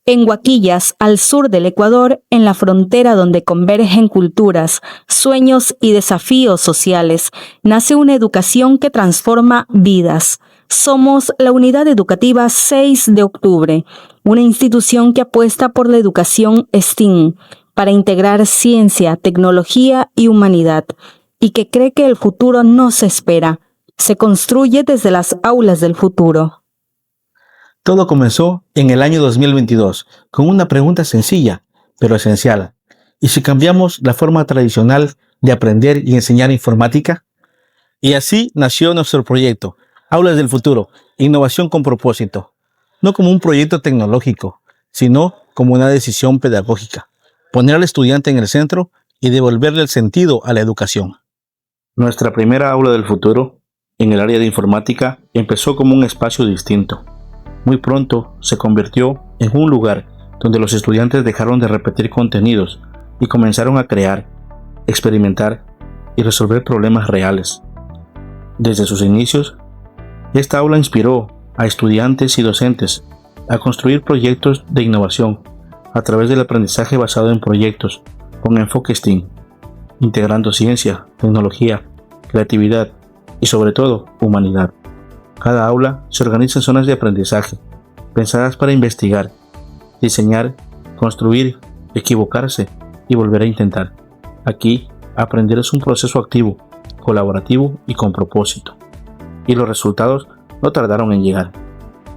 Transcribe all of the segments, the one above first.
En Huaquillas, al sur del Ecuador, en la frontera donde convergen culturas, sueños y desafíos sociales, nace una educación que transforma vidas. Somos la Unidad Educativa 6 de Octubre, una institución que apuesta por la educación STEAM para integrar ciencia, tecnología y humanidad, y que cree que el futuro no se espera, se construye desde las aulas del futuro. Todo comenzó en el año 2022 con una pregunta sencilla, pero esencial. ¿Y si cambiamos la forma tradicional de aprender y enseñar informática? Y así nació nuestro proyecto, Aulas del Futuro, innovación con propósito. No como un proyecto tecnológico, sino como una decisión pedagógica. Poner al estudiante en el centro y devolverle el sentido a la educación. Nuestra primera aula del futuro, en el área de informática, empezó como un espacio distinto. Muy pronto se convirtió en un lugar donde los estudiantes dejaron de repetir contenidos y comenzaron a crear, experimentar y resolver problemas reales. Desde sus inicios, esta aula inspiró a estudiantes y docentes a construir proyectos de innovación a través del aprendizaje basado en proyectos con enfoque STEAM, integrando ciencia, tecnología, creatividad y sobre todo humanidad. Cada aula se organiza en zonas de aprendizaje, pensadas para investigar, diseñar, construir, equivocarse y volver a intentar. Aquí, aprender es un proceso activo, colaborativo y con propósito. Y los resultados no tardaron en llegar.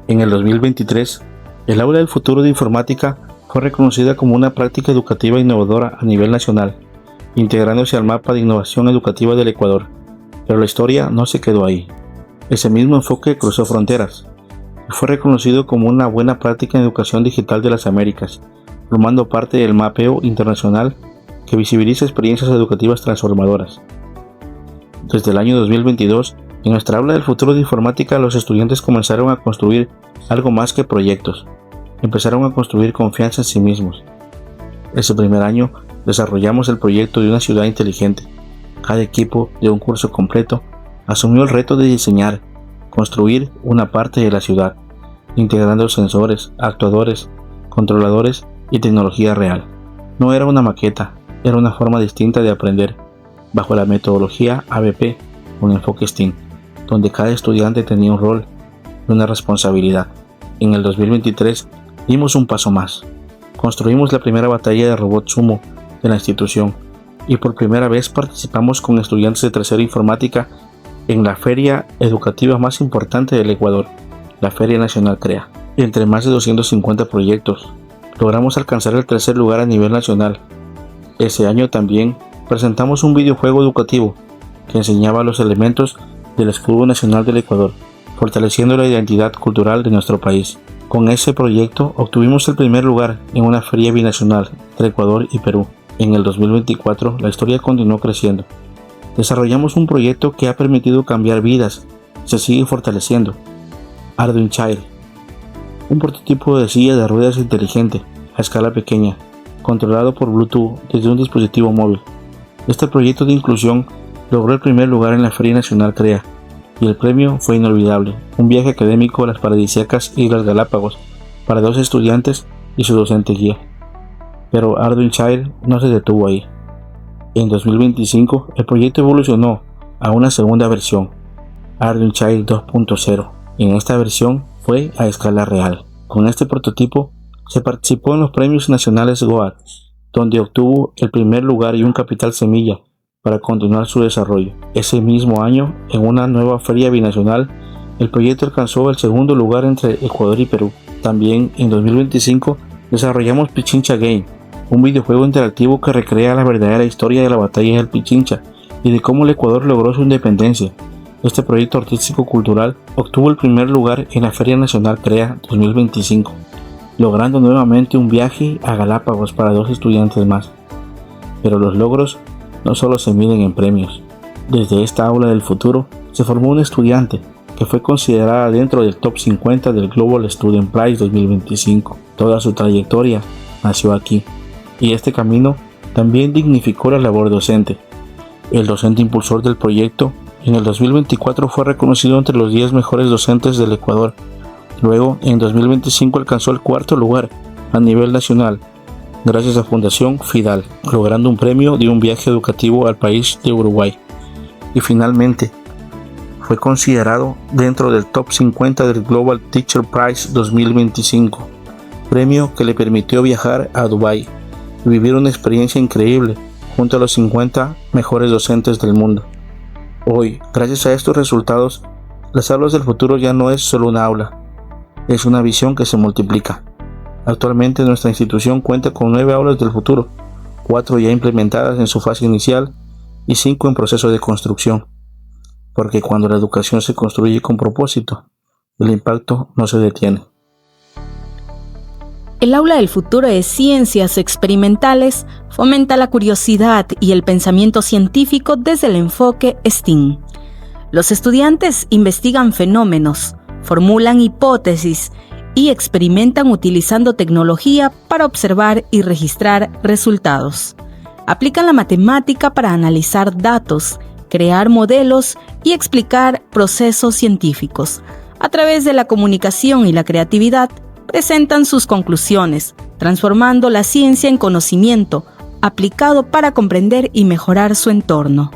En el 2023, el Aula del Futuro de Informática fue reconocida como una práctica educativa innovadora a nivel nacional, integrándose al mapa de innovación educativa del Ecuador. Pero la historia no se quedó ahí. Ese mismo enfoque cruzó fronteras y fue reconocido como una buena práctica en educación digital de las Américas, formando parte del mapeo internacional que visibiliza experiencias educativas transformadoras. Desde el año 2022, en nuestra aula del futuro de informática, los estudiantes comenzaron a construir algo más que proyectos. Empezaron a construir confianza en sí mismos. Ese primer año desarrollamos el proyecto de una ciudad inteligente. Cada equipo de un curso completo asumió el reto de diseñar, construir una parte de la ciudad, integrando sensores, actuadores, controladores y tecnología real. No era una maqueta, era una forma distinta de aprender, bajo la metodología ABP con enfoque STEAM, donde cada estudiante tenía un rol y una responsabilidad. En el 2023 dimos un paso más. Construimos la primera batalla de robots sumo de la institución y por primera vez participamos con estudiantes de tercera informática en la feria educativa más importante del Ecuador, la Feria Nacional CREA. Entre más de 250 proyectos, logramos alcanzar el tercer lugar a nivel nacional. Ese año también presentamos un videojuego educativo que enseñaba los elementos del escudo nacional del Ecuador, fortaleciendo la identidad cultural de nuestro país. Con ese proyecto obtuvimos el primer lugar en una feria binacional entre Ecuador y Perú. En el 2024 la historia continuó creciendo. Desarrollamos un proyecto que ha permitido cambiar vidas y se sigue fortaleciendo. Arduino Child, un prototipo de silla de ruedas inteligente a escala pequeña, controlado por Bluetooth desde un dispositivo móvil. Este proyecto de inclusión logró el primer lugar en la Feria Nacional CREA y el premio fue inolvidable, un viaje académico a las paradisíacas Islas Galápagos para 2 estudiantes y su docente guía. Pero Arduino Child no se detuvo ahí. En 2025 el proyecto evolucionó a una segunda versión, Arduino Child 2.0. En esta versión fue a escala real. Con este prototipo se participó en los premios nacionales GOAT, donde obtuvo el primer lugar y un capital semilla para continuar su desarrollo. Ese mismo año, en una nueva feria binacional, el proyecto alcanzó el segundo lugar entre Ecuador y Perú. También en 2025 desarrollamos Pichincha Game, un videojuego interactivo que recrea la verdadera historia de la batalla del Pichincha y de cómo el Ecuador logró su independencia. Este proyecto artístico-cultural obtuvo el primer lugar en la Feria Nacional CREA 2025, logrando nuevamente un viaje a Galápagos para 2 estudiantes más. Pero los logros no solo se miden en premios. Desde esta aula del futuro se formó una estudiante que fue considerada dentro del top 50 del Global Student Prize 2025. Toda su trayectoria nació aquí, y este camino también dignificó la labor docente. El docente impulsor del proyecto en el 2024 fue reconocido entre los 10 mejores docentes del Ecuador. Luego, en 2025 alcanzó el 4º lugar a nivel nacional, gracias a Fundación Fidal, logrando un premio de un viaje educativo al país de Uruguay. Y finalmente, fue considerado dentro del top 50 del Global Teacher Prize 2025, premio que le permitió viajar a Dubái y vivir una experiencia increíble junto a los 50 mejores docentes del mundo. Hoy, gracias a estos resultados, las aulas del futuro ya no es solo una aula, es una visión que se multiplica. Actualmente nuestra institución cuenta con 9 aulas del futuro, 4 ya implementadas en su fase inicial y 5 en proceso de construcción. Porque cuando la educación se construye con propósito, el impacto no se detiene. El aula del futuro de ciencias experimentales fomenta la curiosidad y el pensamiento científico desde el enfoque STEAM. Los estudiantes investigan fenómenos, formulan hipótesis y experimentan utilizando tecnología para observar y registrar resultados. Aplican la matemática para analizar datos, crear modelos y explicar procesos científicos. A través de la comunicación y la creatividad, presentan sus conclusiones, transformando la ciencia en conocimiento aplicado para comprender y mejorar su entorno.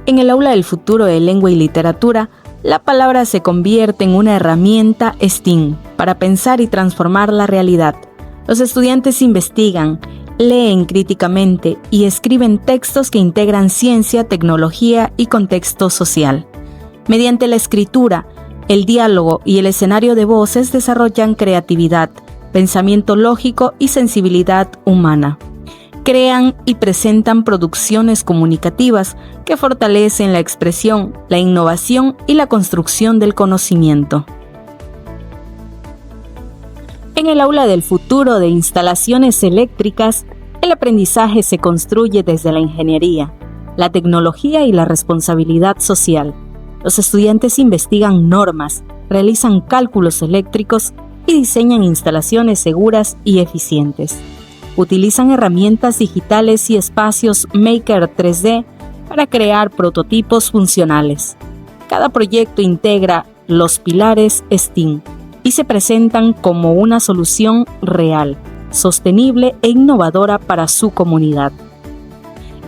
En el aula del futuro de lengua y literatura, la palabra se convierte en una herramienta STEAM para pensar y transformar la realidad. Los estudiantes investigan, leen críticamente y escriben textos que integran ciencia, tecnología y contexto social. Mediante la escritura, el diálogo y el escenario de voces desarrollan creatividad, pensamiento lógico y sensibilidad humana. Crean y presentan producciones comunicativas que fortalecen la expresión, la innovación y la construcción del conocimiento. En el aula del futuro de instalaciones eléctricas, el aprendizaje se construye desde la ingeniería, la tecnología y la responsabilidad social. Los estudiantes investigan normas, realizan cálculos eléctricos y diseñan instalaciones seguras y eficientes. Utilizan herramientas digitales y espacios Maker 3D para crear prototipos funcionales. Cada proyecto integra los pilares STEAM y se presentan como una solución real, sostenible e innovadora para su comunidad.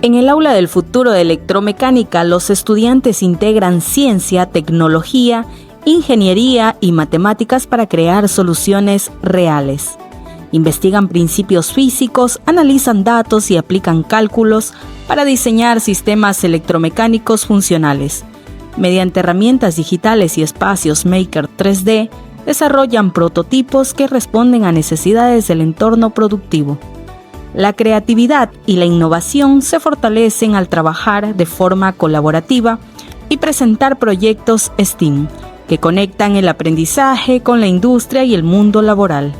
En el aula del futuro de electromecánica, los estudiantes integran ciencia, tecnología, ingeniería y matemáticas para crear soluciones reales. Investigan principios físicos, analizan datos y aplican cálculos para diseñar sistemas electromecánicos funcionales. Mediante herramientas digitales y espacios Maker 3D, desarrollan prototipos que responden a necesidades del entorno productivo. La creatividad y la innovación se fortalecen al trabajar de forma colaborativa y presentar proyectos STEAM que conectan el aprendizaje con la industria y el mundo laboral.